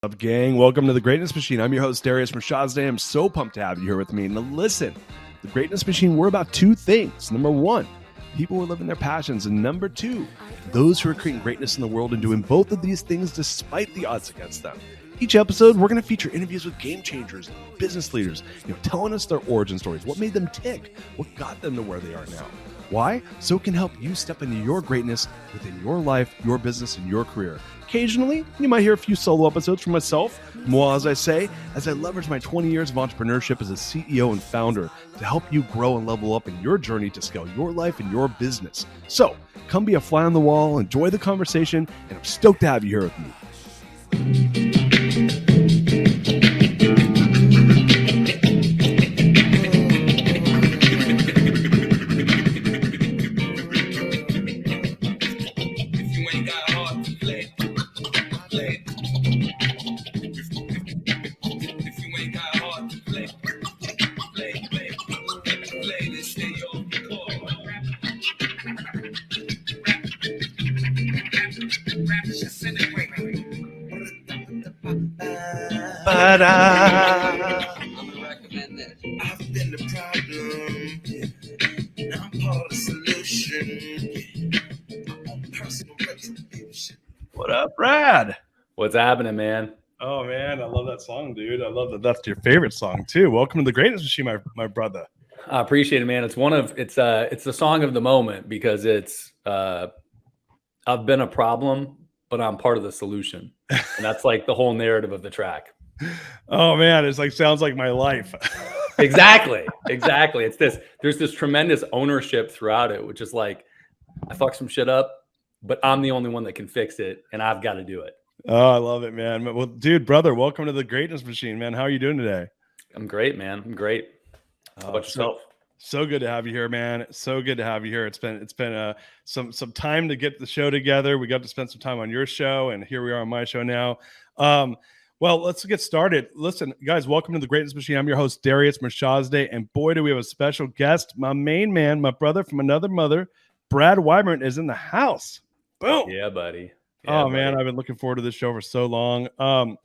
What's up, gang? Welcome to the Greatness Machine. I'm your host, Darius Mirshahzadeh. I'm so pumped to have you here with me. Now, listen, the Greatness Machine, we're about two things. Number one, people who are living their passions. And number two, those who are creating greatness in the world and doing both of these things despite the odds against them. Each episode, we're going to feature interviews with game changers, business leaders, telling us their origin stories, what made them tick, what got them to where they are now. Why? So it can help you step into your greatness within your life, your business, and your career. Occasionally, you might hear a few solo episodes from myself, moi, as I say, as I leverage my 20 years of entrepreneurship as a CEO and founder to help you grow and level up in your journey to scale your life and your business. So, come be a fly on the wall, enjoy the conversation, and I'm stoked to have you here with me. I'm gonna recommend this. I've been the problem, I'm part of the solution. Personal retribution. What up, Brad? What's happening, man? Oh, man, I love that song, dude. I love that that's your favorite song, too. Welcome to the Greatness Machine, my brother. I appreciate it, man. It's the song of the moment because it's I've been a problem, but I'm part of the solution. And that's like the whole narrative of the track. Oh, man, it's like sounds like my life. Exactly. It's there's this tremendous ownership throughout it, which is like, I fuck some shit up, but I'm the only one that can fix it, and I've got to do it. Oh, I love it, man. Well, dude, brother, welcome to the Greatness Machine, man. How are you doing today? I'm great, man. I'm great. How about yourself? So good to have you here, man. So good to have you here. It's been some time to get the show together. We got to spend some time on your show, and here we are on my show now. Well, let's get started. Listen, guys, welcome to the Greatness Machine. I'm your host, Darius Mirshahzadeh, and boy, do we have a special guest. My main man, my brother from another mother, Brad Weimert, is in the house. Boom. Yeah, buddy. Yeah, man, I've been looking forward to this show for so long. As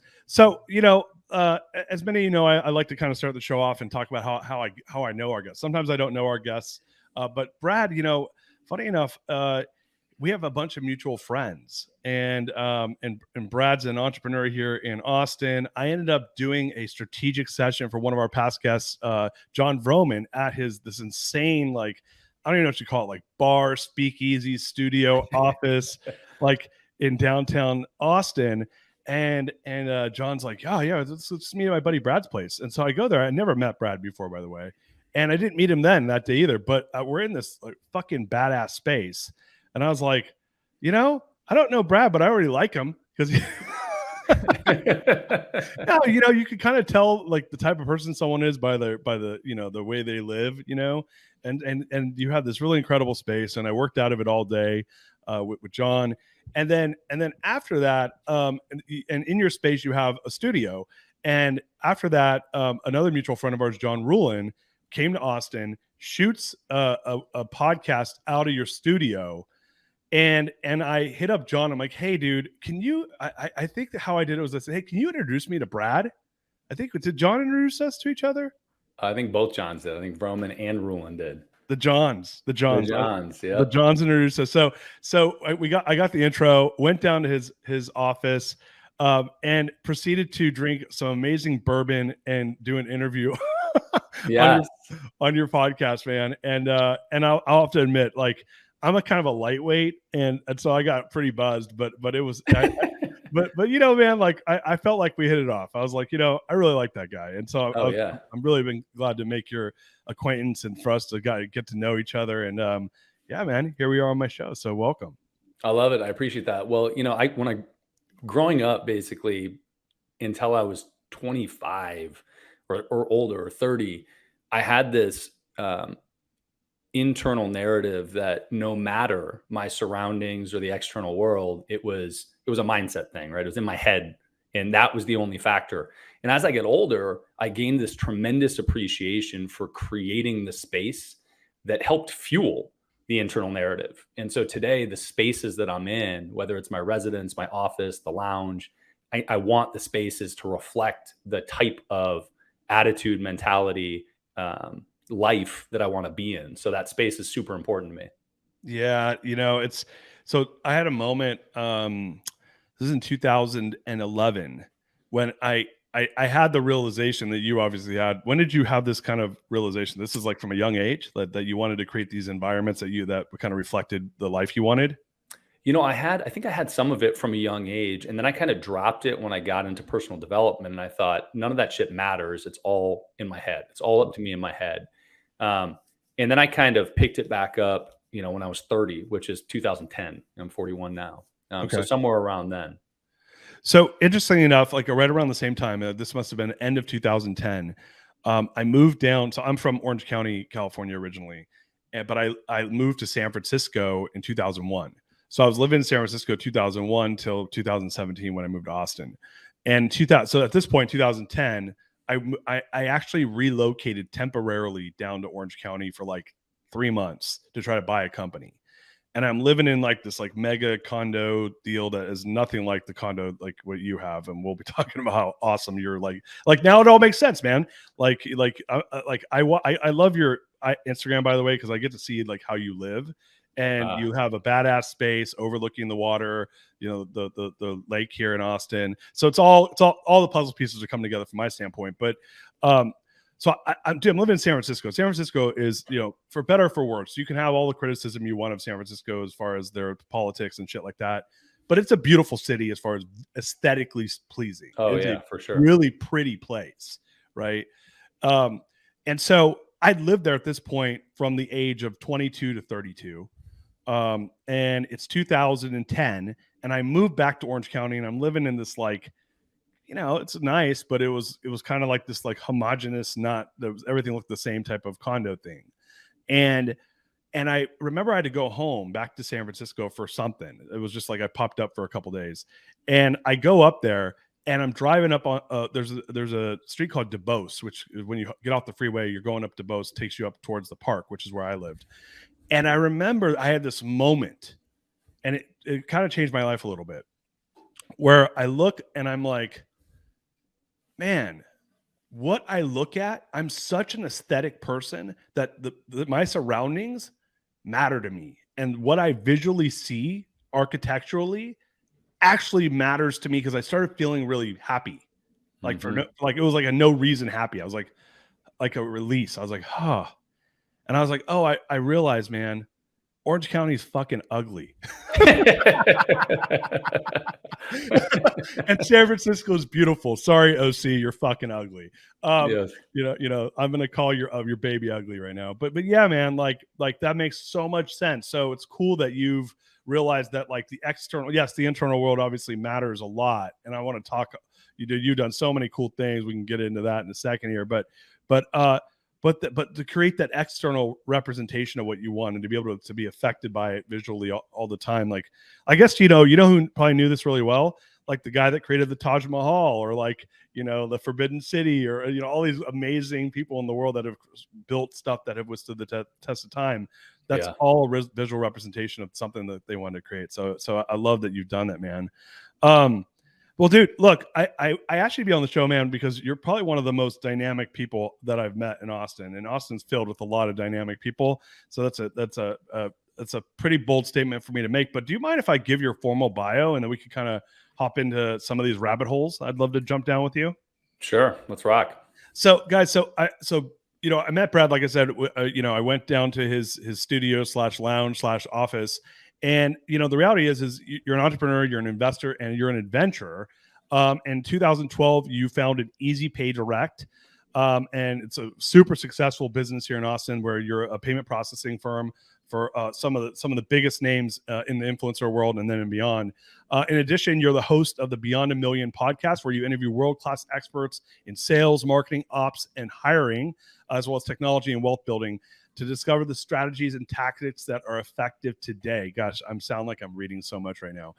many of you know, I like to kind of start the show off and talk about how I know our guests. Sometimes I don't know our guests, but Brad, funny enough, we have a bunch of mutual friends, and Brad's an entrepreneur here in Austin. I ended up doing a strategic session for one of our past guests, John Vroman, at this insane, like, I don't even know what you call it, like bar, speakeasy, studio, office, like in downtown Austin. And John's like, oh yeah, let's meet at my buddy Brad's place. And so I go there. I never met Brad before, by the way, and I didn't meet him then that day either. But we're in this like fucking badass space, and I was like, I don't know Brad, but I already like him because no, you can kind of tell like the type of person someone is by the the way they live, and you have this really incredible space. And I worked out of it all day with John. And then after that, and in your space, you have a studio. And after that, another mutual friend of ours, John Rulin, came to Austin, shoots a podcast out of your studio. And I hit up John. I'm like, hey, dude, can you, I think that how I did it was I said, hey, can you introduce me to Brad? Did John introduce us to each other? I think both Johns did. I think Vroman and Rulin did. The Johns, yeah. The Johns introduced us. So I got the intro, went down to his office, and proceeded to drink some amazing bourbon and do an interview on your podcast, man. And I'll have to admit, like, I'm a kind of a lightweight, and so I got pretty buzzed, but it was, but man, like I felt like we hit it off. I was like, I really like that guy, and so I'm really been glad to make your acquaintance and for us to get to know each other. And yeah, man, here we are on my show. So welcome. I love it. I appreciate that. Well, growing up, basically until I was 25 or older or 30, I had this internal narrative that no matter my surroundings or the external world, it was a mindset thing, right? It was in my head, and that was the only factor. And as I get older, I gained this tremendous appreciation for creating the space that helped fuel the internal narrative. And so today, the spaces that I'm in, whether it's my residence, my office, the lounge, I want the spaces to reflect the type of attitude, mentality, life that I want to be in. So that space is super important to me. Yeah, it's so I had a moment. This is in 2011 when I had the realization that you obviously had. When did you have this kind of realization? This is like from a young age that you wanted to create these environments that kind of reflected the life you wanted. I think I had some of it from a young age, and then I kind of dropped it when I got into personal development. And I thought, none of that shit matters. It's all in my head. It's all up to me in my head. Um, and then I kind of picked it back up, when I was 30, which is 2010. I'm 41 now. So Okay. somewhere around then. So interestingly enough, like right around the same time, this must have been the end of 2010. I moved down. So I'm from Orange County, California originally, but I moved to San Francisco in 2001. So I was living in San Francisco 2001 till 2017 when I moved to Austin. And 2000. So at this point, 2010, I actually relocated temporarily down to Orange County for like 3 months to try to buy a company. And I'm living in like this like mega condo deal that is nothing like the condo like what you have, and we'll be talking about how awesome you're like now it all makes sense, man. I love your Instagram, by the way, because I get to see like how you live, and you have a badass space overlooking the water, the lake here in Austin. So it's all the puzzle pieces are coming together from my standpoint. But so I'm living in San Francisco. San Francisco is, for better or for worse, you can have all the criticism you want of San Francisco as far as their politics and shit like that. But it's a beautiful city as far as aesthetically pleasing. Oh, it's yeah, for sure. Really pretty place, right? And so I'd lived there at this point from the age of 22 to 32. And it's 2010. And I moved back to Orange County, and I'm living in this like, it's nice, but it was kind of like this like homogenous, everything looked the same type of condo thing. And I remember I had to go home back to San Francisco for something. It was just like I popped up for a couple days, and I go up there, and I'm driving up on there's a street called DuBose, which is when you get off the freeway, you're going up DuBose, takes you up towards the park, which is where I lived. And I remember I had this moment, and it kind of changed my life a little bit, where I look and I'm like, man, what I look at, I'm such an aesthetic person that my surroundings matter to me. And what I visually see architecturally actually matters to me, because I started feeling really happy. Like it was like a no reason happy. I was like a release. I was like, huh. And I was like, oh, I realized, man, Orange County is fucking ugly. And San Francisco is beautiful. Sorry, OC, you're fucking ugly. Yes. I'm gonna call your baby ugly right now. But yeah, man, like that makes so much sense. So it's cool that you've realized that like the internal world obviously matters a lot. And I want to talk. You've done so many cool things. We can get into that in a second here. But to create that external representation of what you want, and to be able to be affected by it visually all the time. Like, I guess, who probably knew this really well, like the guy that created the Taj Mahal, or like, the Forbidden City, or, all these amazing people in the world that have built stuff that have withstood the test of time. That's all visual representation of something that they wanted to create. So I love that you've done that, man. Well, dude, look, I actually be on the show, man, because you're probably one of the most dynamic people that I've met in Austin, and Austin's filled with a lot of dynamic people. So that's a pretty bold statement for me to make. But do you mind if I give your formal bio, and then we can kind of hop into some of these rabbit holes I'd love to jump down with you? Sure, let's rock. So, guys, I met Brad, like I said, I went down to his studio / lounge / office. And, the reality is you're an entrepreneur, you're an investor, and you're an adventurer. In 2012, you founded Easy Pay Direct. And it's a super successful business here in Austin, where you're a payment processing firm for some of the biggest names in the influencer world and then and beyond. In addition, you're the host of the Beyond a Million podcast, where you interview world-class experts in sales, marketing, ops, and hiring, as well as technology and wealth building, to discover the strategies and tactics that are effective today. Gosh, sound like I'm reading so much right now.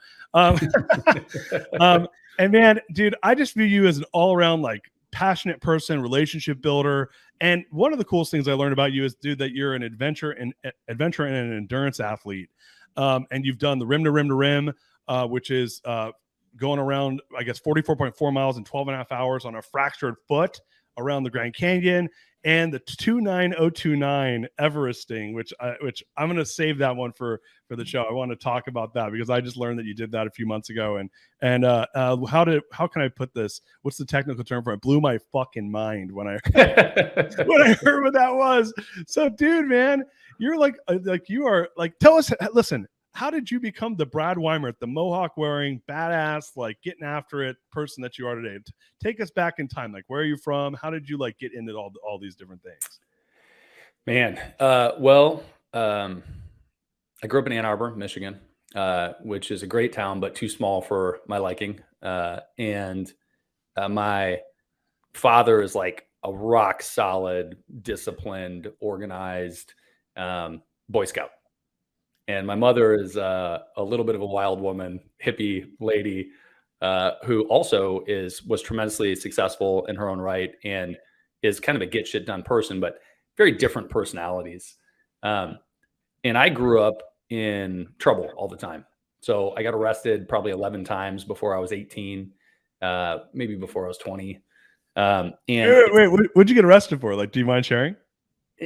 And man, dude, I just view you as an all-around like passionate person, relationship builder. And one of the coolest things I learned about you is, dude, that you're an adventurer and an endurance athlete. And you've done the Rim to Rim to Rim, which is going around, I guess, 44.4 miles in 12 and a half hours on a fractured foot around the Grand Canyon, and the 29029 Everesting, which I'm going to save that one for the show. I want to talk about that because I just learned that you did that a few months ago. And how can I put this? What's the technical term for it? Blew my fucking mind when I when I heard what that was. So, dude, man, you're like you are like, tell us. Listen, how did you become the Brad Weimert, the Mohawk wearing, badass, like getting after it person that you are today? Take us back in time. Like, where are you from? How did you like get into all these different things? Man, I grew up in Ann Arbor, Michigan, which is a great town, but too small for my liking. And my father is like a rock solid, disciplined, organized Boy Scout. And my mother is a little bit of a wild woman, hippie lady, who also was tremendously successful in her own right and is kind of a get shit done person, but very different personalities. And I grew up in trouble all the time. So I got arrested probably 11 times before I was 18, maybe before I was 20. And wait, what'd you get arrested for? Like, do you mind sharing?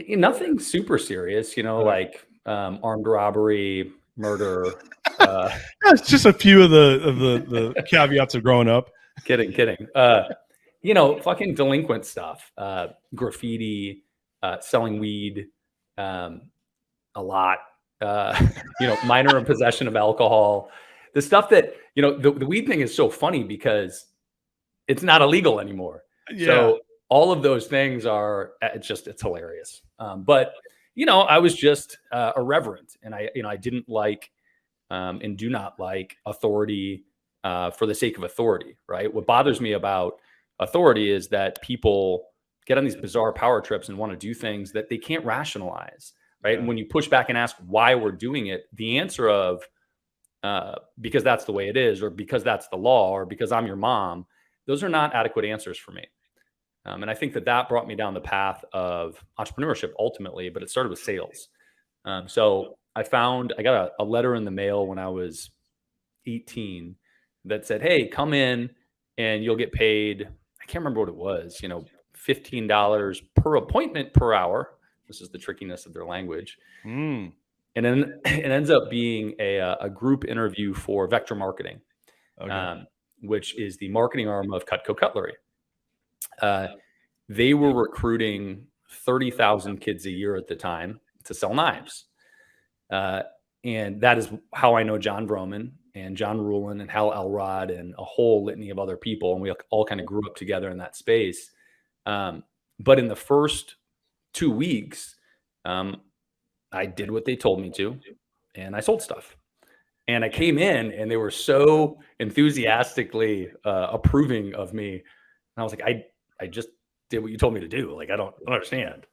Nothing super serious, like armed robbery, murder. It's just a few of the caveats of growing up. Kidding. Fucking delinquent stuff, graffiti, selling weed, a lot, minor in possession of alcohol, the stuff that, the weed thing is so funny because it's not illegal anymore. Yeah. So all of those things it's hilarious. But I was just irreverent, and I didn't like and do not like authority for the sake of authority, right? What bothers me about authority is that people get on these bizarre power trips and want to do things that they can't rationalize, right? Yeah. And when you push back and ask why we're doing it, the answer of because that's the way it is, or because that's the law, or because I'm your mom, those are not adequate answers for me. And I think that brought me down the path of entrepreneurship ultimately, but it started with sales. So I got a letter in the mail when I was 18 that said, hey, come in and you'll get paid. I can't remember what it was, $15 per appointment per hour. This is the trickiness of their language. And then it ends up being a group interview for Vector Marketing, which is the marketing arm of Cutco Cutlery. They were recruiting 30,000 kids a year at the time to sell knives. And that is how I know John Vroman and John Rulin and Hal Elrod and a whole litany of other people. And we all kind of grew up together in that space. But in the first 2 weeks, I did what they told me to, and I sold stuff. And I came in and they were so enthusiastically approving of me. And I was like, I just did what you told me to do. Like, I don't understand.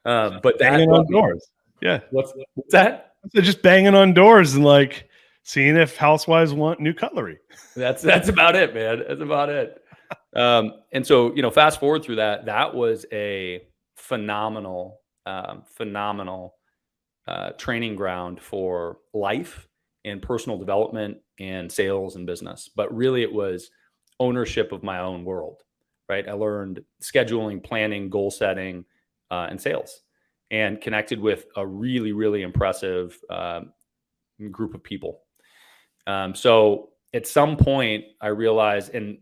But banging on doors. Yeah. What's that? So just banging on doors and like seeing if housewives want new cutlery. That's about it, man. That's about it. And so, fast forward through that was a phenomenal training ground for life and personal development and sales and business. But really it was ownership of my own world, right? I learned scheduling, planning, goal setting, and sales, and connected with a really, really impressive group of people. So at some point I realized, and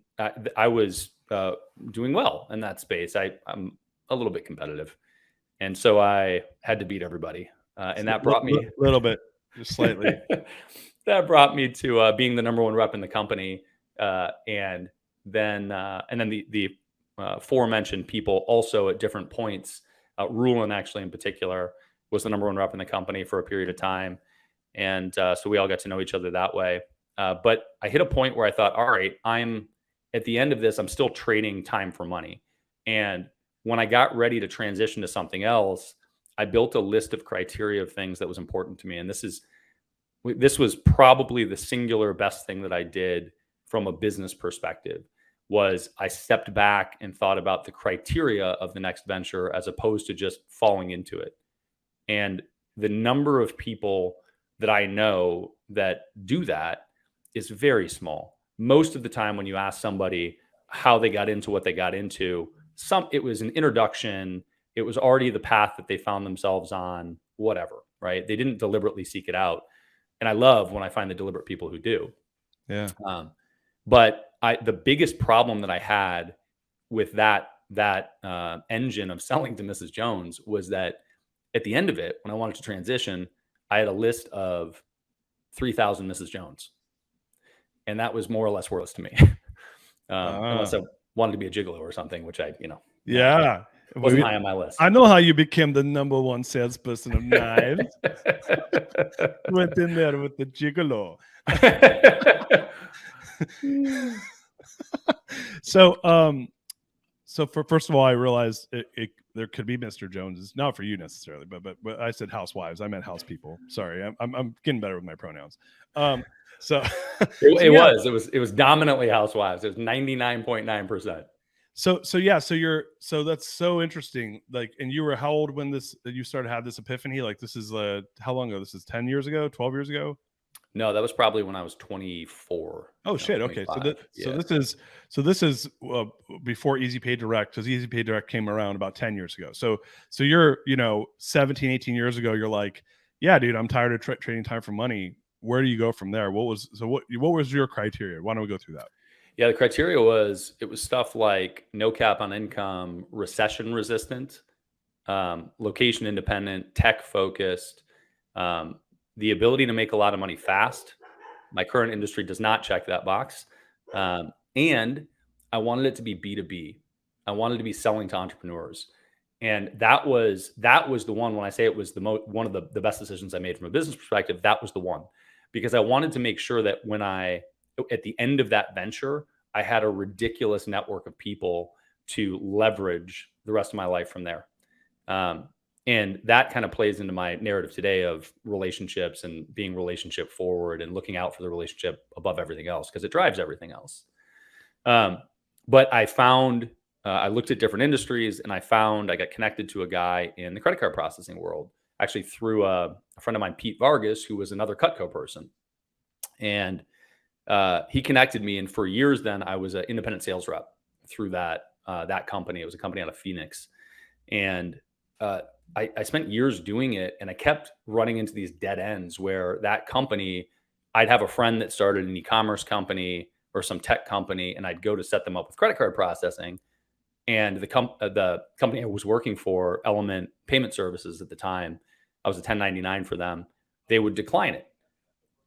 I was doing well in that space. I'm a little bit competitive. And so I had to beat everybody. And that brought me a little bit, just slightly. That brought me to being the number one rep in the company. And then the aforementioned people also at different points, Rulin actually in particular was the number one rep in the company for a period of time. And so we all got to know each other that way. But I hit a point where I thought, all right, I'm at the end of this, I'm still trading time for money. And when I got ready to transition to something else, I built a list of criteria of things that was important to me. And this was probably the singular best thing that I did from a business perspective, was I stepped back and thought about the criteria of the next venture as opposed to just falling into it. And the number of people that I know that do that is very small. most of the time when you ask somebody how they got into what they got into, it was an introduction. It was already the path that they found themselves on, whatever, right? They didn't deliberately seek it out. And I love when I find the deliberate people who do. Yeah. But the biggest problem that I had with that engine of selling to Mrs. Jones was that at the end of it, when I wanted to transition, I had a list of 3,000 Mrs. Jones. And that was more or less worthless to me. Unless I wanted to be a gigolo or something, which yeah. wasn't high on my list. I know how you became the #1 salesperson of knives. Went in there with the gigolo. So first of all, I realized there could be Mr. Joneses, not for you necessarily, but I said housewives. I meant house people. Sorry, I'm getting better with my pronouns. It was dominantly housewives. It was 99.9%. So that's so interesting. Like, and you were how old when you started to have this epiphany? Like, this is how long ago? This is 10 years ago, 12 years ago? No, that was probably when I was 24. Oh shit. Okay. So this is before Easy Pay Direct, because Easy Pay Direct came around about 10 years ago. So you're, 17, 18 years ago, you're like, yeah, dude, I'm tired of trading time for money. Where do you go from there? What was your criteria? Why don't we go through that? Yeah, the criteria was stuff like no cap on income, recession resistant, location independent, tech focused, the ability to make a lot of money fast. My current industry does not check that box. And I wanted it to be B2B. I wanted to be selling to entrepreneurs. And that was the one, when I say it was one of the best decisions I made from a business perspective, that was the one. Because I wanted to make sure that at the end of that venture, I had a ridiculous network of people to leverage the rest of my life from there. And that kind of plays into my narrative today of relationships and being relationship forward and looking out for the relationship above everything else, because it drives everything else. But I found, I looked at different industries, and I got connected to a guy in the credit card processing world, actually through a friend of mine, Pete Vargas, who was another Cutco person. And he connected me. And for years then, I was an independent sales rep through that company. It was a company out of Phoenix. And I spent years doing it, and I kept running into these dead ends where that company, I'd have a friend that started an e-commerce company or some tech company, and I'd go to set them up with credit card processing. And the company I was working for, Element Payment Services at the time, I was a 1099 for them. They would decline it.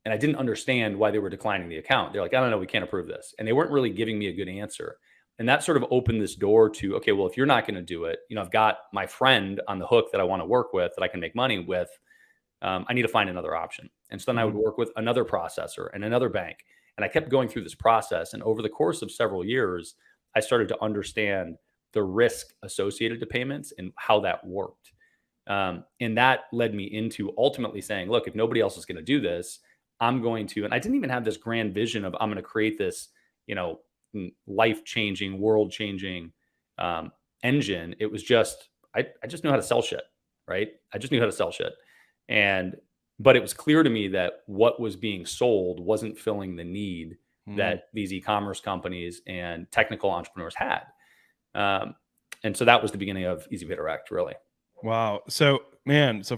And I didn't understand why they were declining the account. They're like, I don't know, we can't approve this. And they weren't really giving me a good answer. And that sort of opened this door to, okay, well, if you're not going to do it, I've got my friend on the hook that I want to work with, that I can make money with. I need to find another option. And so then I would work with another processor and another bank. And I kept going through this process. And over the course of several years, I started to understand the risk associated to payments and how that worked. And that led me into ultimately saying, look, if nobody else is going to do this, I'm going to, and I didn't even have this grand vision of I'm going to create this, life-changing, world-changing engine. It was just, I just knew how to sell shit, right? I just knew how to sell shit. But it was clear to me that what was being sold wasn't filling the need that these e-commerce companies and technical entrepreneurs had. And so that was the beginning of Easy Pay Direct, really. Wow. So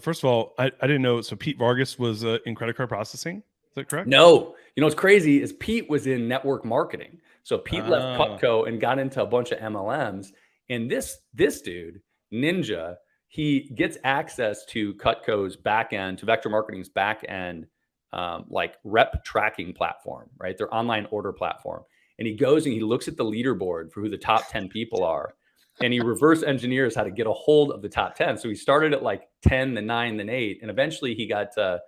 first of all, I didn't know. So Pete Vargas was in credit card processing. Is that correct? No. What's crazy is Pete was in network marketing. So Pete left Cutco and got into a bunch of MLMs. And this dude, Ninja, he gets access to Cutco's back end, to Vector Marketing's back end, like rep tracking platform, right? Their online order platform. And he goes and he looks at the leaderboard for who the top 10 people are. And he reverse engineers how to get a hold of the top 10. So he started at like 10, then 9, then 8. And eventually he got to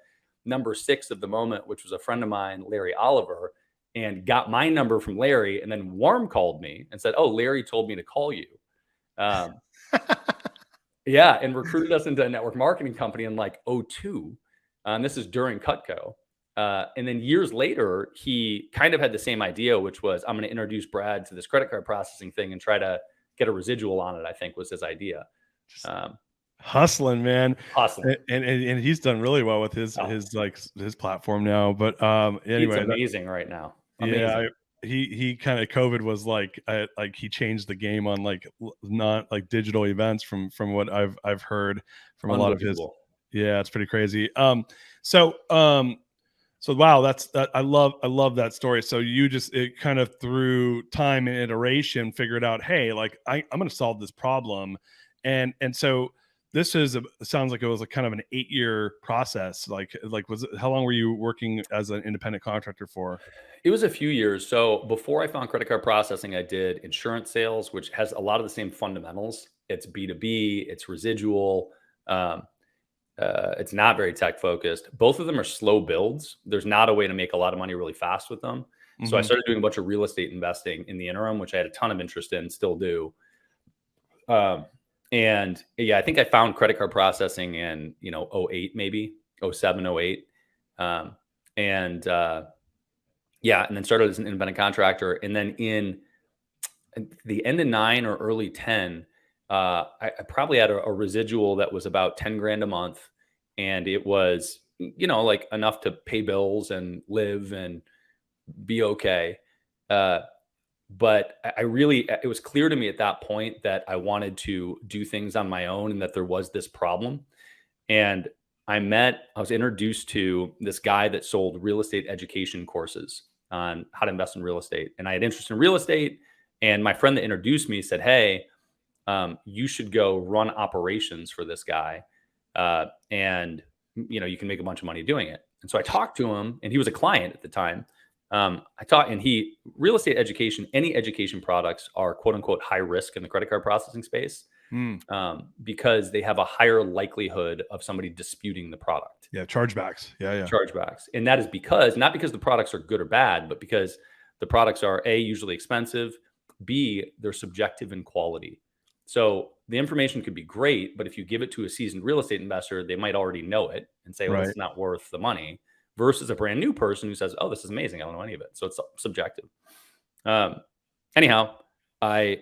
number 6 of the moment, which was a friend of mine, Larry Oliver, and got my number from Larry. And then Warm called me and said, oh, Larry told me to call you. Yeah. And recruited us into a network marketing company in like 2002. This is during Cutco. And then years later, he kind of had the same idea, which was I'm going to introduce Brad to this credit card processing thing and try to get a residual on it, I think was his idea. Hustling, man. Hustling. And he's done really well with his platform now. But anyway, it's amazing right now. Amazing. Yeah, he kind of COVID was like he changed the game on like not like digital events from what I've heard from a lot of his. Unbelievable. Yeah, it's pretty crazy. So wow, I love that story. So you just it kind of through time and iteration figured out, hey, like I'm going to solve this problem, and so this sounds like it was a kind of an 8-year process. Like how long were you working as an independent contractor for? It was a few years. So before I found credit card processing, I did insurance sales, which has a lot of the same fundamentals. It's B2B, it's residual. Um, it's not very tech focused. Both of them are slow builds. There's not a way to make a lot of money really fast with them. So I started doing a bunch of real estate investing in the interim, which I had a ton of interest in, still do. And yeah, I think I found credit card processing in, 08, maybe 07, 08. Yeah, and then started as an independent contractor. And then in the end of 9 or early 10, I probably had a residual that was about 10 grand a month. And it was, like enough to pay bills and live and be okay. But it was clear to me at that point that I wanted to do things on my own and that there was this problem. And I was introduced to this guy that sold real estate education courses on how to invest in real estate. And I had interest in real estate. And my friend that introduced me said, hey, you should go run operations for this guy. And, you can make a bunch of money doing it. And so I talked to him, and he was a client at the time. Real estate education, any education products are quote unquote high risk in the credit card processing space. Because they have a higher likelihood of somebody disputing the product. Yeah, chargebacks. Yeah. Chargebacks. And that is not because the products are good or bad, but because the products are A, usually expensive, B, they're subjective in quality. So the information could be great, but if you give it to a seasoned real estate investor, they might already know it and say, well, it's not worth the money, versus a brand new person who says, oh, this is amazing, I don't know any of it. So it's subjective. Anyhow, I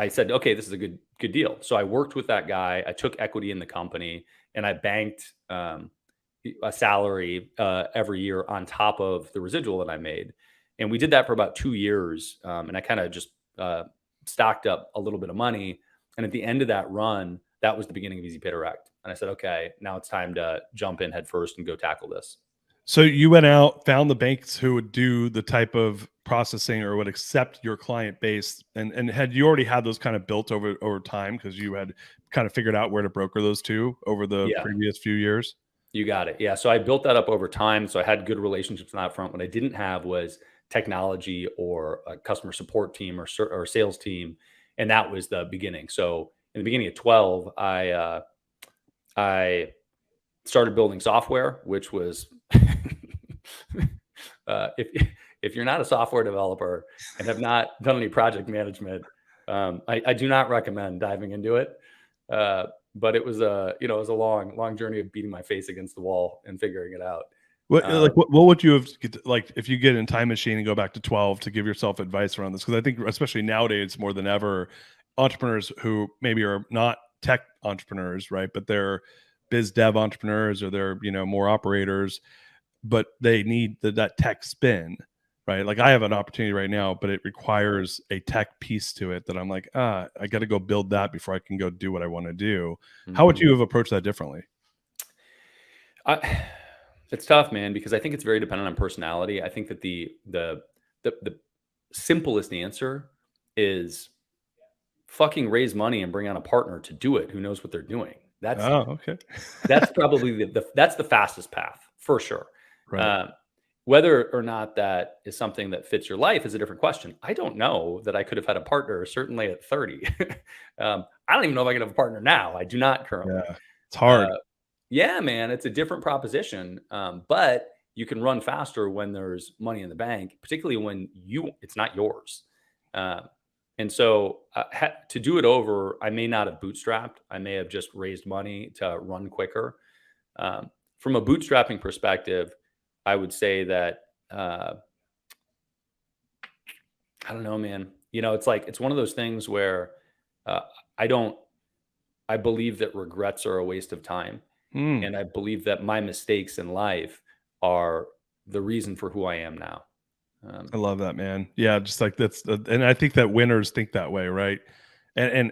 said, okay, this is a good deal. So I worked with that guy. I took equity in the company, and I banked a salary every year on top of the residual that I made. And we did that for about 2 years. And I kind of just stocked up a little bit of money. And at the end of that run, that was the beginning of Easy Pay Direct. And I said, okay, now it's time to jump in head first and go tackle this. So you went out, found the banks who would do the type of processing or would accept your client base, and had you already had those kind of built over time because you had kind of figured out where to broker those two over the previous few years? You got it. Yeah. So I built that up over time. So I had good relationships on that front. What I didn't have was technology or a customer support team or sales team. And that was the beginning. So in the beginning of 12, I started building software, which was if you're not a software developer and have not done any project management, I do not recommend diving into it. But it was it was a long journey of beating my face against the wall and figuring it out. What would you have, like, if you get in time machine and go back to 12 to give yourself advice around this? Because I think especially nowadays more than ever, entrepreneurs who maybe are not tech entrepreneurs, right, but they're biz dev entrepreneurs, or they're more operators, but they need that tech spin, right? Like I have an opportunity right now, but it requires a tech piece to it that I'm like, I got to go build that before I can go do what I want to do. Mm-hmm. How would you have approached that differently? It's tough, man, because I think it's very dependent on personality. I think that the simplest answer is fucking raise money and bring on a partner to do it who knows what they're doing. That's okay. That's probably that's the fastest path for sure. Right. Whether or not that is something that fits your life is a different question. I don't know that I could have had a partner, certainly at 30. I don't even know if I can have a partner now. I do not currently. Yeah, it's hard. Yeah, man, it's a different proposition. But you can run faster when there's money in the bank, particularly when it's not yours. And so to do it over, I may not have bootstrapped. I may have just raised money to run quicker. From a bootstrapping perspective, I would say that, I don't know, man, it's one of those things where I believe that regrets are a waste of time. And I believe that my mistakes in life are the reason for who I am now. I love that, man. Yeah, just like and I think that winners think that way, right? I'm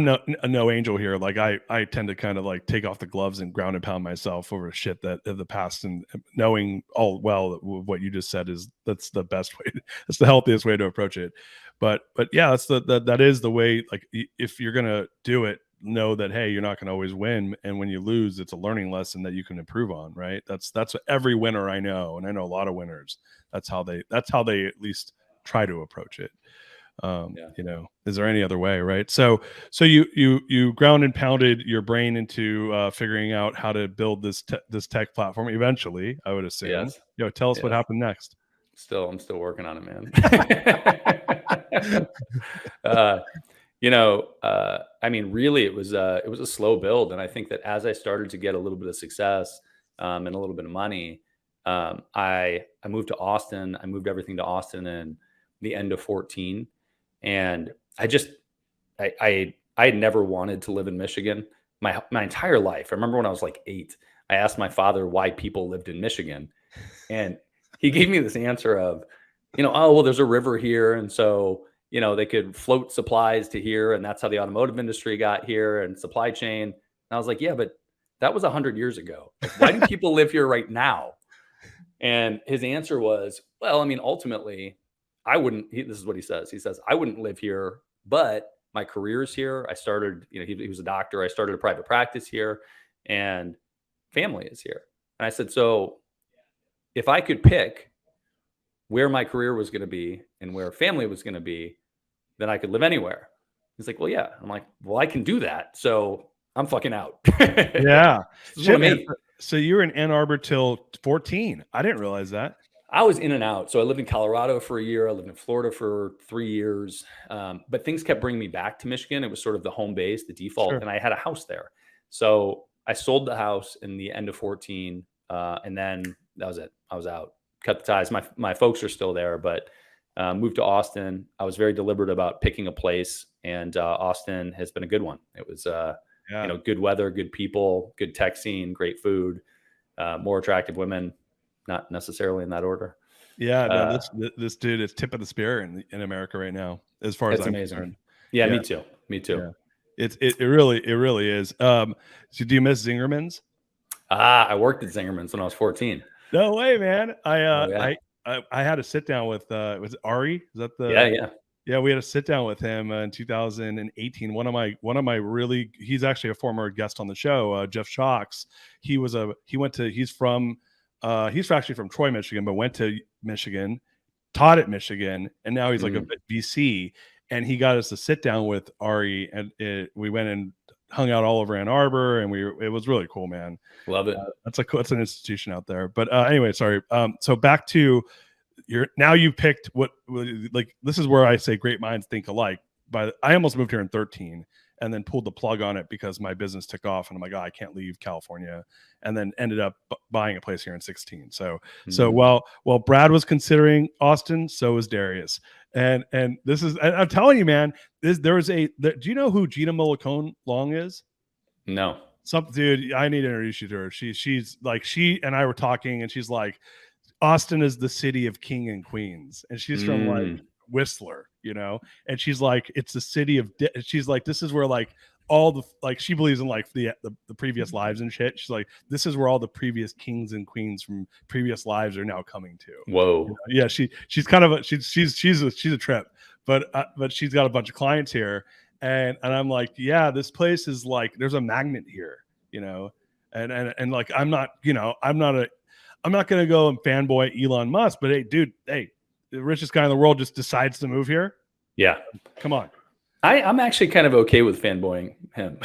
no angel here. Like I tend to kind of like take off the gloves and ground and pound myself over shit that of the past, and knowing all well that what you just said that's the best way. That's the healthiest way to approach it. But yeah, that is the way. Like if you're gonna do it, know that hey, you're not gonna always win, and when you lose, it's a learning lesson that you can improve on. Right? That's what every winner I know, and I know a lot of winners. That's how they at least try to approach it. Is there any other way, right? So you ground and pounded your brain into figuring out how to build this tech platform eventually, I would assume. Yes. Tell us what Yes. happened next. I'm still working on it, man. I mean, really, it was a slow build, and I think that as I started to get a little bit of success and a little bit of money, I moved to Austin. I moved everything to Austin in the end of 14, and I had never wanted to live in Michigan my entire life. I remember when I was like 8, I asked my father why people lived in Michigan, and he gave me this answer of, oh, well, there's a river here, and so they could float supplies to here, and that's how the automotive industry got here and supply chain. And I was like, yeah, but that was 100 years ago. Like, why do people live here right now? And his answer was, well, I mean, ultimately, I wouldn't. This is what he says. He says, I wouldn't live here, but my career is here. I started, he was a doctor. I started a private practice here, and family is here. And I said, so if I could pick where my career was going to be and where family was going to be, then I could live anywhere. He's like, well, yeah. I'm like, well, I can do that. So I'm fucking out. Yeah. Shit, man. So you were in Ann Arbor till 14. I didn't realize that. I was in and out. So I lived in Colorado for a year. I lived in Florida for 3 years. But things kept bringing me back to Michigan. It was sort of the home base, the default. Sure. And I had a house there. So I sold the house in the end of 14. And then that was it. I was out. Cut the ties. My folks are still there, but moved to Austin. I was very deliberate about picking a place, and Austin has been a good one. It was, good weather, good people, good tech scene, great food, more attractive women, not necessarily in that order. Yeah, no, this dude is tip of the spear in America right now, as far as I'm concerned. Yeah, me too. Yeah. It really is. So do you miss Zingerman's? I worked at Zingerman's when I was 14. No way, man. I had a sit down with was it Ari? Is that the Yeah, we had a sit down with him in 2018. One of my really, he's actually a former guest on the show, Jeff Shocks. He's actually from Troy, Michigan, but went to Michigan, taught at Michigan, and now he's like a VC. And he got us to sit down with Ari, and we went and hung out all over Ann Arbor, and it was really cool, man. Love it. That's an institution out there. But anyway, sorry. So back to you picked what, like, this is where I say great minds think alike. But I almost moved here in 13 and then pulled the plug on it because my business took off, and I'm like, oh, I can't leave California, and then ended up buying a place here in 16. So while Brad was considering Austin, so was Darius. And this is, I'm telling you, man, do you know who Gina Mullicone Long is? No. Dude, I need to introduce you to her. She's like, she and I were talking, and she's like, Austin is the city of king and queens, and she's from like Whistler, and she's like, it's the city of she's like, this is where like all the, like, she believes in like the previous lives and shit. She's like, this is where all the previous kings and queens from previous lives are now coming to. Whoa. Yeah, she's kind of she's a trip, but she's got a bunch of clients here, and I'm like, yeah, this place is like, there's a magnet here, and like, I'm not going to go and fanboy Elon Musk, but hey, the richest guy in the world just decides to move here. Yeah. Come on. I'm actually kind of okay with fanboying him.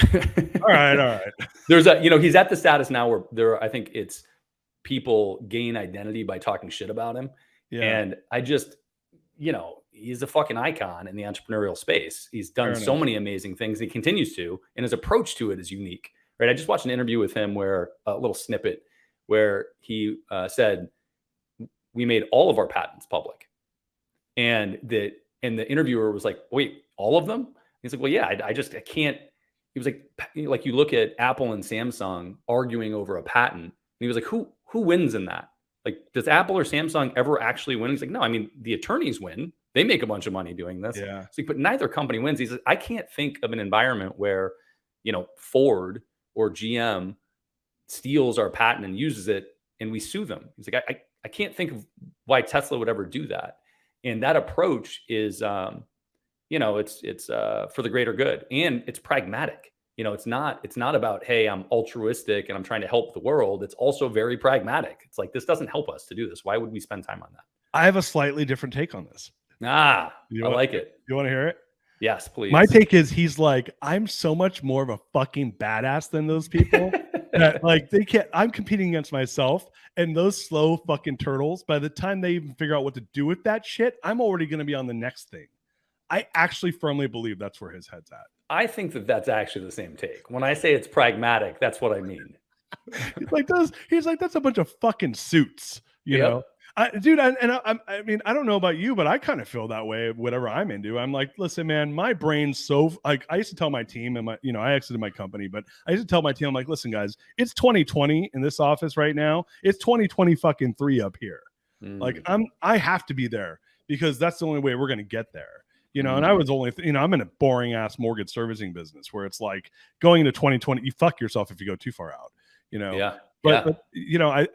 All right. There's he's at the status now where I think it's people gain identity by talking shit about him. Yeah. And I just, he's a fucking icon in the entrepreneurial space. He's done so many amazing things. He continues to, and his approach to it is unique, right? I just watched an interview with him where a little snippet where he said, we made all of our patents public. And the interviewer was like, wait, all of them? He's like, well, yeah, I can't. He was like you look at Apple and Samsung arguing over a patent. And he was like, who wins in that? Like, does Apple or Samsung ever actually win? He's like, no, I mean, the attorneys win. They make a bunch of money doing this. Yeah. It's like, but neither company wins. He says, I can't think of an environment where, Ford or GM steals our patent and uses it and we sue them. He's like, I can't think of why Tesla would ever do that. And that approach is, it's for the greater good, and it's pragmatic. It's not about, hey, I'm altruistic and I'm trying to help the world. It's also very pragmatic. It's like, this doesn't help us to do this. Why would we spend time on that? I have a slightly different take on this. I like it. You want to hear it? Yes, please. My take is he's like, I'm so much more of a fucking badass than those people that like they can't. I'm competing against myself, and those slow fucking turtles, by the time they even figure out what to do with that shit, I'm already going to be on the next thing. I actually firmly believe that's where his head's at. I think that that's actually the same take. When I say it's pragmatic, that's what I mean. He's like, that's a bunch of fucking suits, you know? Dude, I mean, I don't know about you, but I kind of feel that way. Whatever I'm into, I'm like, listen, man, my brain's so like. I used to tell my team, and I exited my company, but I used to tell my team, I'm like, listen, guys, it's 2020 in this office right now. It's 2020 fucking 3 up here. Like, I have to be there because that's the only way we're gonna get there. And I was only, I'm in a boring ass mortgage servicing business where it's like going into 2020, you fuck yourself if you go too far out. But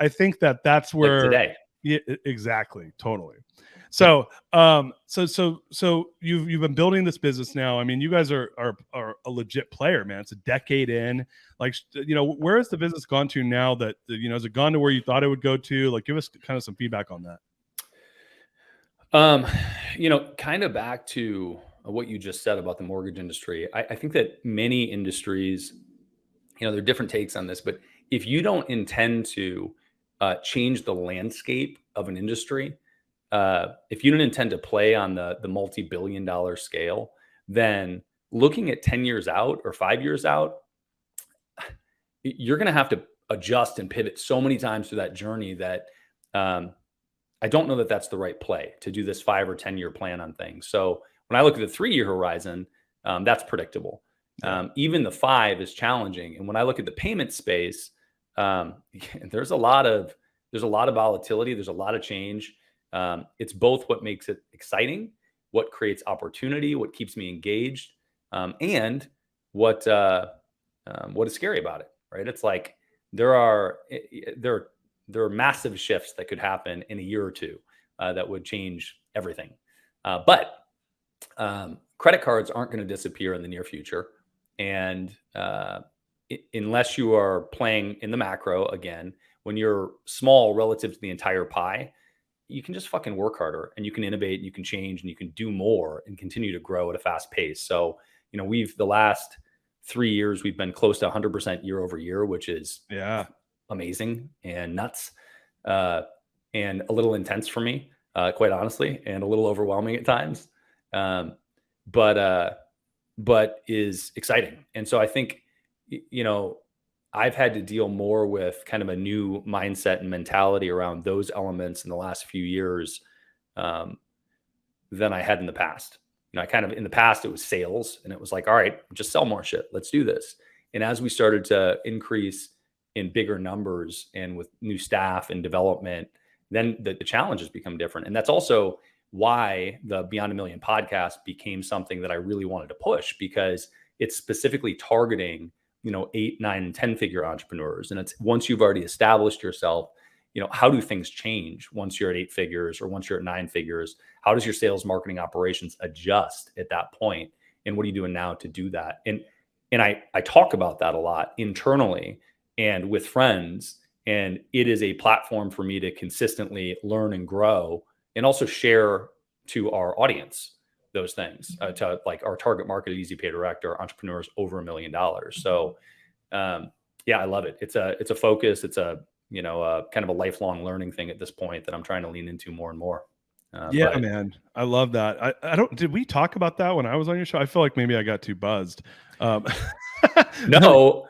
I think that's where like today. Yeah, exactly. Totally. So, so you've been building this business now. I mean, you guys are a legit player, man. It's a decade in. Like, where has the business gone to now that, has it gone to where you thought it would go to? Like, give us kind of some feedback on that. Kind of back to what you just said about the mortgage industry. I think that many industries, there are different takes on this, but if you don't intend to change the landscape of an industry, if you don't intend to play on the multi-billion-dollar scale, then looking at 10 years out or 5 years out, you're going to have to adjust and pivot so many times through that journey that I don't know that that's the right play to do this 5 or 10 year plan on things. So when I look at the 3 year horizon, that's predictable. Even the 5 is challenging. And when I look at the payment space, there's a lot of volatility. There's a lot of change. It's both what makes it exciting, what creates opportunity, what keeps me engaged, and what is scary about it. Right? It's like there are massive shifts that could happen in a year or two that would change everything. But credit cards aren't going to disappear in the near future, and unless you are playing in the macro again, when you're small relative to the entire pie, you can just fucking work harder and you can innovate, and you can change, and you can do more and continue to grow at a fast pace. So, the last 3 years, we've been close to 100% year over year, which is amazing and nuts, and a little intense for me, quite honestly, and a little overwhelming at times. But is exciting. And so I think, I've had to deal more with kind of a new mindset and mentality around those elements in the last few years than I had in the past. In the past, it was sales, and it was like, all right, just sell more shit. Let's do this. And as we started to increase in bigger numbers and with new staff and development, then the challenges become different. And that's also why the Beyond a Million podcast became something that I really wanted to push, because it's specifically targeting 8, 9, and 10 figure entrepreneurs. And it's once you've already established yourself, how do things change once you're at 8 figures or once you're at 9 figures? How does your sales, marketing, operations adjust at that point? And what are you doing now to do that? And I talk about that a lot internally and with friends. And it is a platform for me to consistently learn and grow, and also share to our audience those things, to like our target market at Easy Pay Direct are entrepreneurs over $1 million. So I love it. It's a focus. It's a kind of a lifelong learning thing at this point that I'm trying to lean into more and more. Man, I love that. I don't. Did we talk about that when I was on your show? I feel like maybe I got too buzzed. No,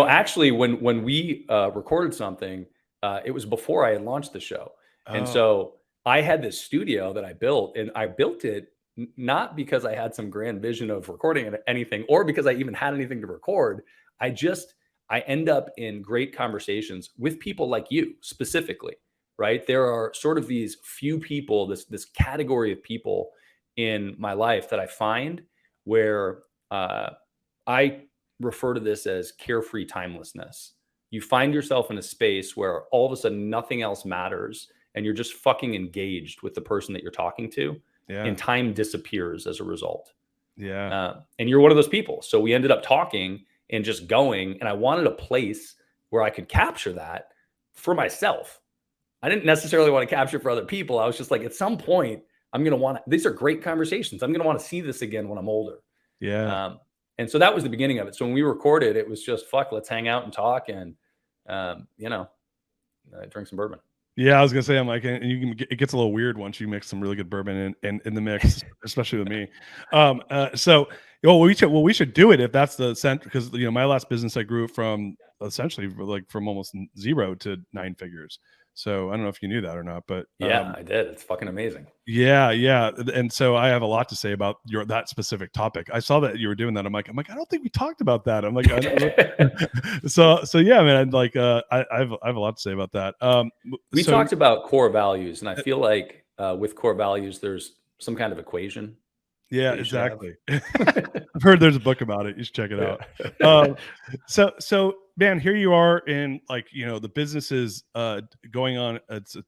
actually, when we recorded something, it was before I had launched the show, and so I had this studio that I built, and I built it not because I had some grand vision of recording anything, or because I even had anything to record. I end up in great conversations with people like you specifically, right? There are sort of these few people, this category of people in my life that I find where I refer to this as carefree timelessness. You find yourself in a space where all of a sudden nothing else matters and you're just fucking engaged with the person that you're talking to, Yeah. and time disappears as a result. Yeah. And you're one of those people. So we ended up talking and just going, and I wanted a place where I could capture that for myself. I didn't necessarily want to capture for other people. I was just like, at some point, I'm going to want to, these are great conversations. I'm going to want to see this again when I'm older. Yeah. And so that was the beginning of it. So when we recorded, it was just, fuck, let's hang out and talk and, drink some bourbon. Yeah, I was gonna say, I'm like, and you can it gets a little weird once you mix some really good bourbon in the mix, especially with me. So, we should do it if that's the center, because my last business, I grew from essentially like from almost 0 to 9 figures. So I don't know if you knew that or not, but yeah, I did. It's fucking amazing. Yeah, and so I have a lot to say about that specific topic. I saw that you were doing that. I'm like, I don't think we talked about that. I'm like, so yeah, man. Like, I have a lot to say about that. We talked about core values, and I feel like with core values, there's some kind of equation. Yeah, exactly. I've heard there's a book about it. You should check it out. So man, here you are in like, the business is going on. It's a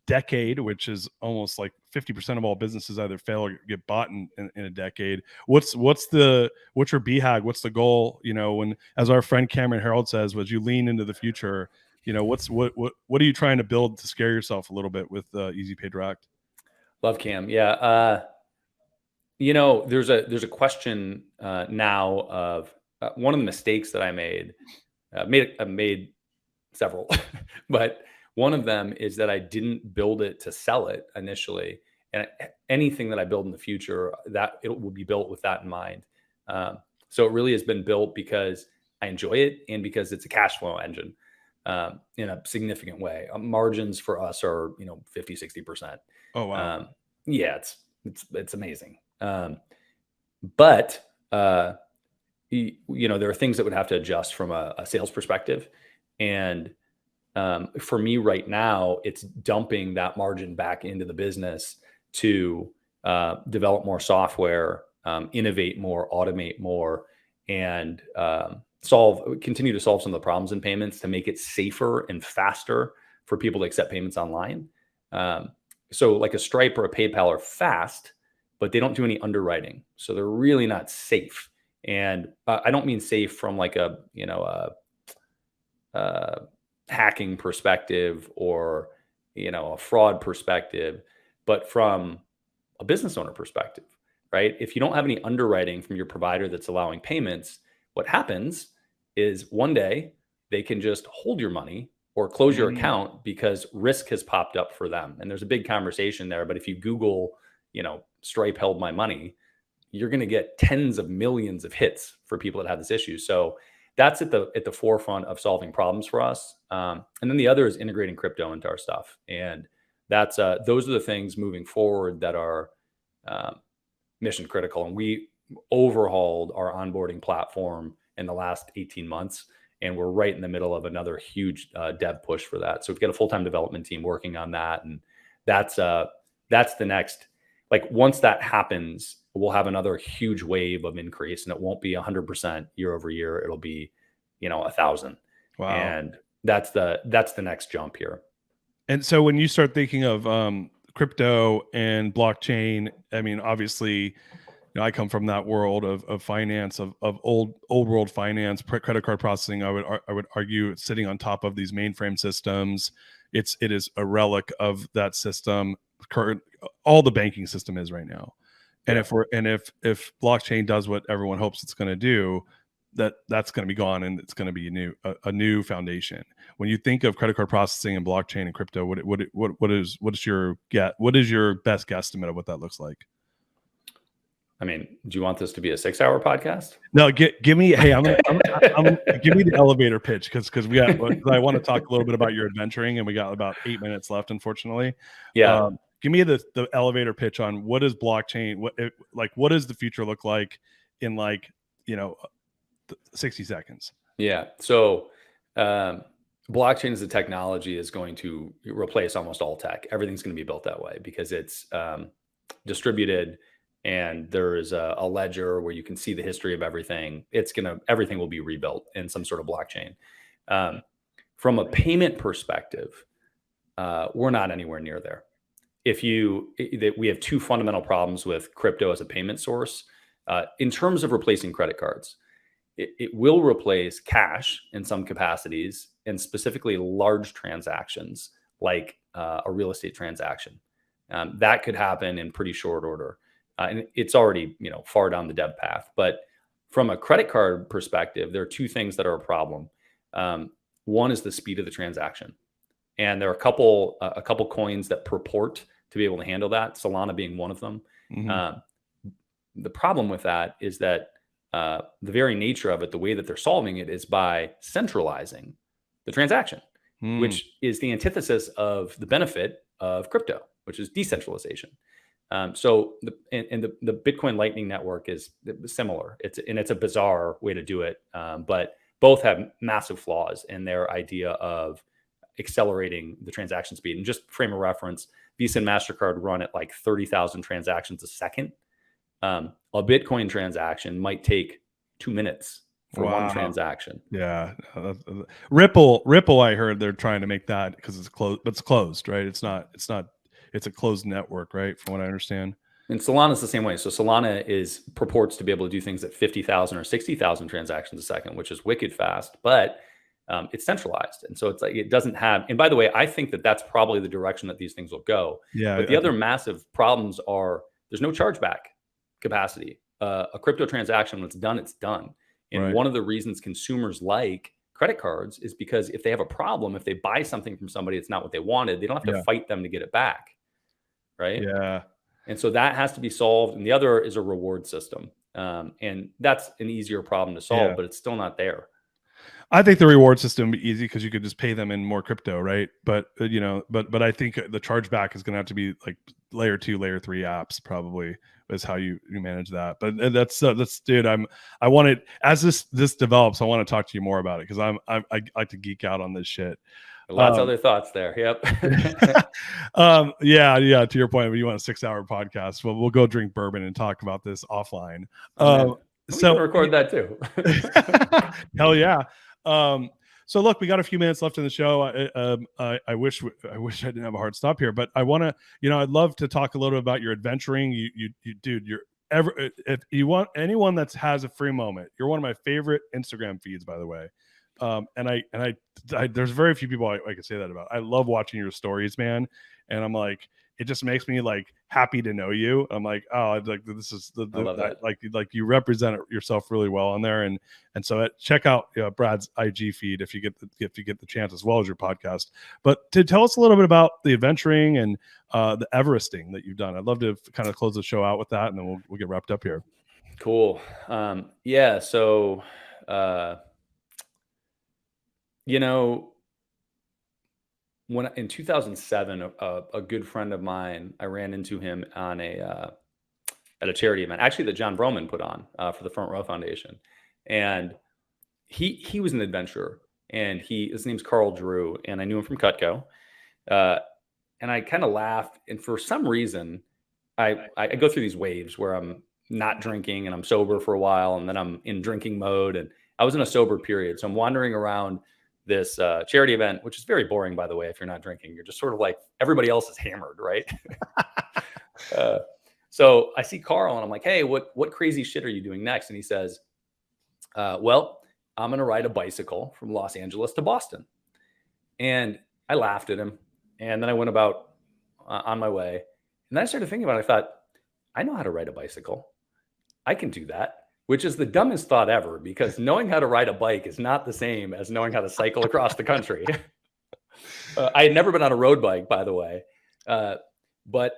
decade, which is almost like 50% of all businesses either fail or get bought in a decade. What's your BHAG? What's the goal? When, as our friend Cameron Harold says, was you lean into the future, what are you trying to build to scare yourself a little bit with Easy Pay Direct? Love Cam. Yeah. There's a question now of one of the mistakes that I made. I made several, but one of them is that I didn't build it to sell it initially. And anything that I build in the future, that it will be built with that in mind. So it really has been built because I enjoy it and because it's a cash flow engine in a significant way. Margins for us are 50, 60%. Oh wow. Yeah, it's amazing. But there are things that would have to adjust from a sales perspective. And for me right now, it's dumping that margin back into the business to develop more software, innovate more, automate more, and continue to solve some of the problems in payments to make it safer and faster for people to accept payments online. So like a Stripe or a PayPal are fast, but they don't do any underwriting. So they're really not safe. And I don't mean safe from like a hacking perspective or, a fraud perspective, but from a business owner perspective, right? If you don't have any underwriting from your provider that's allowing payments, what happens is one day they can just hold your money or close your account because risk has popped up for them. And there's a big conversation there. But if you Google, Stripe held my money, you're going to get tens of millions of hits for people that have this issue. So that's at the forefront of solving problems for us. And then the other is integrating crypto into our stuff. And that's those are the things moving forward that are mission critical. And we overhauled our onboarding platform in the last 18 months. And we're right in the middle of another huge dev push for that. So we've got a full-time development team working on that. And that's the next, like once that happens, we'll have another huge wave of increase, and it won't be 100% year over year. It'll be, 1,000. Wow. And that's the next jump here. And so when you start thinking of crypto and blockchain, I mean, obviously, I come from that world of finance, of old world finance, credit card processing. I would argue it's sitting on top of these mainframe systems. It is a relic of that system. All the banking system is right now. And if blockchain does what everyone hopes it's going to do, that's going to be gone, and it's going to be a new foundation. When you think of credit card processing and blockchain and crypto, what is your best guesstimate of what that looks like? I mean, do you want this to be a 6-hour podcast? No, give me. Hey, I'm give me the elevator pitch because I want to talk a little bit about your adventuring, and we got about 8 minutes left, unfortunately. Yeah. Give me the elevator pitch on what is blockchain. What does the future look like in 60 seconds? Yeah. So Blockchain as a technology is going to replace almost all tech. Everything's going to be built that way because it's distributed, and there is a ledger where you can see the history of everything. Everything will be rebuilt in some sort of blockchain. From a payment perspective, we're not anywhere near there. We have two fundamental problems with crypto as a payment source. In terms of replacing credit cards, it will replace cash in some capacities, and specifically large transactions like a real estate transaction. That could happen in pretty short order. And it's already, far down the dev path. But from a credit card perspective, there are two things that are a problem. One is the speed of the transaction. And there are a couple coins that purport to be able to handle that, Solana being one of them. Mm-hmm. The problem with that is that the very nature of it, the way that they're solving it, is by centralizing the transaction, which is the antithesis of the benefit of crypto, which is decentralization. So the Bitcoin Lightning Network is similar. It's a bizarre way to do it, but both have massive flaws in their idea of accelerating the transaction speed. And just frame of reference, Visa and MasterCard run at like 30,000 transactions a second. A Bitcoin transaction might take 2 minutes for one transaction. Yeah. Ripple, I heard they're trying to make that because it's closed, but it's closed, right? It's a closed network, right? From what I understand. And Solana is the same way. So Solana purports to be able to do things at 50,000 or 60,000 transactions a second, which is wicked fast, but it's centralized. And so it's like, it doesn't have, and by the way, I think that that's probably the direction that these things will go. Yeah. But the other massive problems are there's no chargeback capacity. A crypto transaction, when it's done, it's done. And one of the reasons consumers like credit cards is because if they have a problem, if they buy something from somebody, it's not what they wanted, they don't have to fight them to get it back. Right. Yeah. And so that has to be solved. And the other is a reward system. And that's an easier problem to solve, but it's still not there. I think the reward system would be easy because you could just pay them in more crypto, right? But but I think the chargeback is going to have to be like layer 2, layer 3 apps probably is how you manage that. But that's dude. I want it as this develops. I want to talk to you more about it because I like to geek out on this shit. Lots of other thoughts there. Yep. Yeah. To your point, when you want a 6-hour podcast, well, we'll go drink bourbon and talk about this offline. We can record that too. Hell yeah. So look, we got a few minutes left in the show. I wish I didn't have a hard stop here, but I want to, I'd love to talk a little bit about your adventuring. Dude, if you want anyone that has a free moment, you're one of my favorite Instagram feeds, by the way. And I there's very few people I can say that about. I love watching your stories, man. And I'm like, it just makes me like happy to know you. I'm like, oh, like this is I love that. Like you represent yourself really well on there. And so check out Brad's IG feed if you get the chance, as well as your podcast. But to tell us a little bit about the adventuring and the Everesting that you've done. I'd love to kind of close the show out with that, and then we'll get wrapped up here. Cool. Yeah. So, when in 2007, a good friend of mine, I ran into him on at a charity event, actually that John Broman put on for the Front Row Foundation, and he was an adventurer, and his name's Carl Drew, and I knew him from Cutco, and I kind of laughed, and for some reason, I go through these waves where I'm not drinking and I'm sober for a while, and then I'm in drinking mode, and I was in a sober period, so I'm wandering around this charity event, which is very boring, by the way. If you're not drinking, you're just sort of like everybody else is hammered, right? So I see Carl and I'm like, hey, what crazy shit are you doing next? And he says, well, I'm going to ride a bicycle from Los Angeles to Boston. And I laughed at him. And then I went about on my way. And then I started thinking about it. I thought, I know how to ride a bicycle. I can do that. Which is the dumbest thought ever, because knowing how to ride a bike is not the same as knowing how to cycle across the country. I had never been on a road bike, by the way. But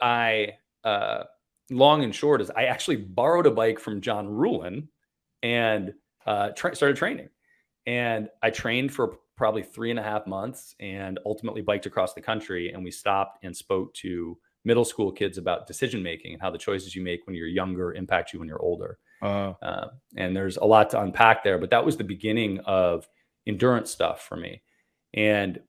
long and short is I actually borrowed a bike from John Rulin and started training. And I trained for probably 3.5 months and ultimately biked across the country. And we stopped and spoke to middle school kids about decision making and how the choices you make when you're younger impact you when you're older. And there's a lot to unpack there, but that was the beginning of endurance stuff for me. And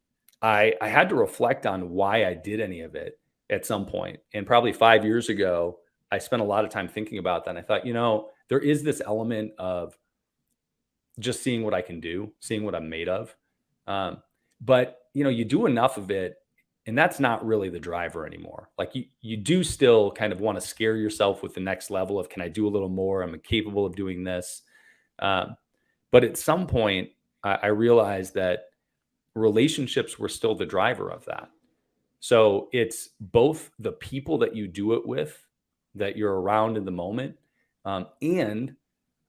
I had to reflect on why I did any of it at some point. And probably 5 years ago, I spent a lot of time thinking about that. And I thought, there is this element of just seeing what I can do, seeing what I'm made of. But you do enough of it, and that's not really the driver anymore. Like you do still kind of want to scare yourself with the next level of, can I do a little more? I'm capable of doing this. But at some point, I realized that relationships were still the driver of that. So it's both the people that you do it with, that you're around in the moment, and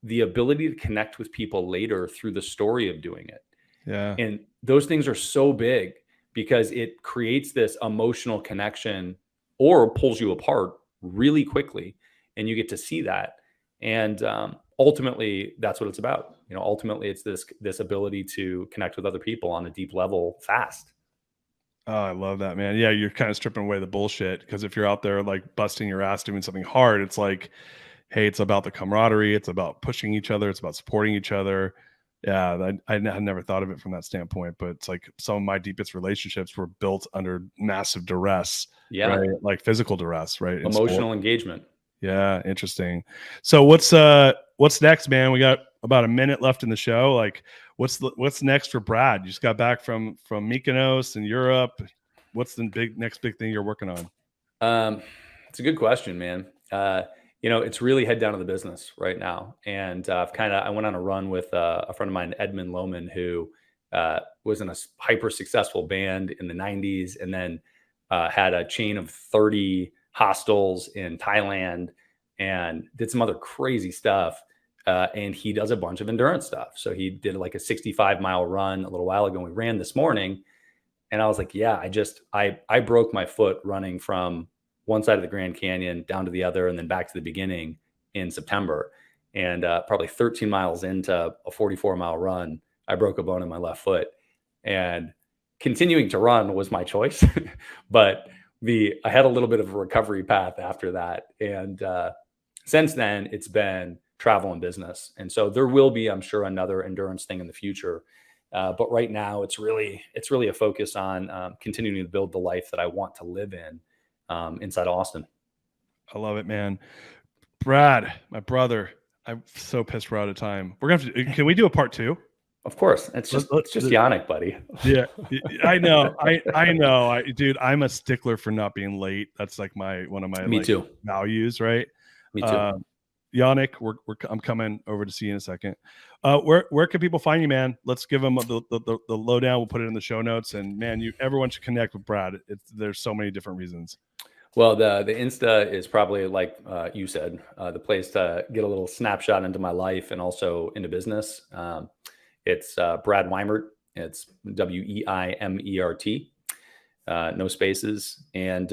the ability to connect with people later through the story of doing it. Yeah. And those things are so big because it creates this emotional connection or pulls you apart really quickly. And you get to see that. And ultimately, that's what it's about. Ultimately, it's this ability to connect with other people on a deep level fast. Oh, I love that, man. Yeah, you're kind of stripping away the bullshit, because if you're out there like busting your ass doing something hard, it's like, hey, it's about the camaraderie. It's about pushing each other. It's about supporting each other. Yeah, I had never thought of it from that standpoint, but it's like some of my deepest relationships were built under massive duress, Yeah. right? Like physical duress, right? Emotional engagement. Yeah, interesting. So what's next, man? We got about a minute left in the show. Like, what's next for Brad? You just got back from Mykonos in Europe. What's the next big thing you're working on? It's a good question, man. It's really head down to the business right now. And I went on a run with a friend of mine, Edmund Lohman, who was in a hyper successful band in the 90s, and then had a chain of 30 hostels in Thailand and did some other crazy stuff. And he does a bunch of endurance stuff. So he did like a 65-mile run a little while ago. We ran this morning, and I was like, yeah, I broke my foot running from one side of the Grand Canyon down to the other, and then back to the beginning in September. And probably 13 miles into a 44-mile run, I broke a bone in my left foot. And continuing to run was my choice, but I had a little bit of a recovery path after that. And since then, it's been travel and business. And so there will be, I'm sure, another endurance thing in the future. But right now, it's really a focus on continuing to build the life that I want to live in inside Austin. I love it, man. Brad, my brother, I'm so pissed we're out of time. Can we do a part 2? Of course. It's just Yannick, buddy. Yeah, I know. I know. Dude, I'm a stickler for not being late. That's like one of my too. values, right? Me too. Yannick, I'm coming over to see you in a second. Where can people find you, man? Let's give them the lowdown. We'll put it in the show notes. And man, everyone should connect with Brad. There's so many different reasons. Well, the Insta is probably, like you said, the place to get a little snapshot into my life and also into business. It's Brad Weimert. It's WEIMERT, no spaces. And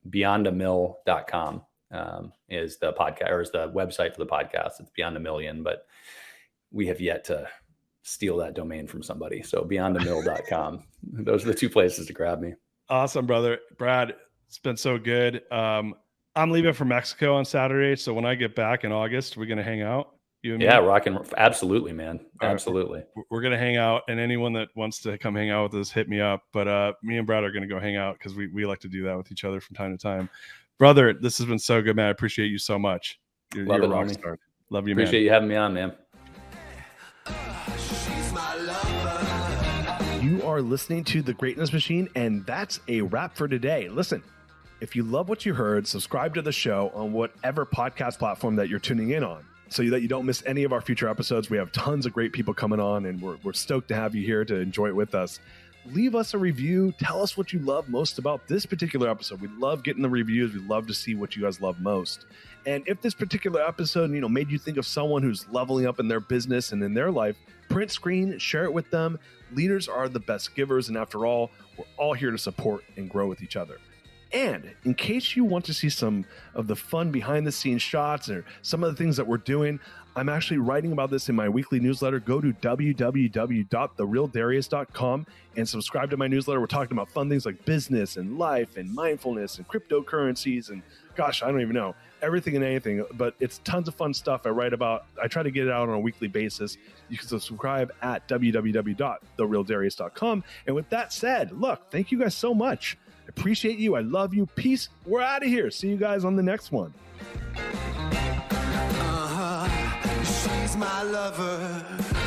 beyondamill.com is the podcast, or is the website for the podcast. It's Beyond a Million, but we have yet to steal that domain from somebody. So beyondamill.com. Those are the two places to grab me. Awesome, brother. Brad, it's been so good. I'm leaving for Mexico on Saturday. So when I get back in August, we're going to hang out. You and me? Rocking. Absolutely, man. Absolutely. We're going to hang out, and anyone that wants to come hang out with us, hit me up. But me and Brad are going to go hang out because we like to do that with each other from time to time. Brother, this has been so good, man. I appreciate you so much. You're a rock star. Love you, man. Appreciate you having me on, man. You are listening to The Greatness Machine, and that's a wrap for today. Listen, if you love what you heard, subscribe to the show on whatever podcast platform that you're tuning in on, so that you don't miss any of our future episodes. We have tons of great people coming on, and we're stoked to have you here to enjoy it with us. Leave us a review. Tell us what you love most about this particular episode. We love getting the reviews. We love to see what you guys love most. And if this particular episode, made you think of someone who's leveling up in their business and in their life, print screen, share it with them. Leaders are the best givers. And after all, we're all here to support and grow with each other. And in case you want to see some of the fun behind the scenes shots or some of the things that we're doing, I'm actually writing about this in my weekly newsletter. Go to www.therealdarius.com and subscribe to my newsletter. We're talking about fun things like business and life and mindfulness and cryptocurrencies and gosh, I don't even know, everything and anything, but it's tons of fun stuff I write about. I try to get it out on a weekly basis. You can subscribe at www.therealdarius.com. And with that said, look, thank you guys so much. I appreciate you. I love you. Peace. We're out of here. See you guys on the next one. She's my lover.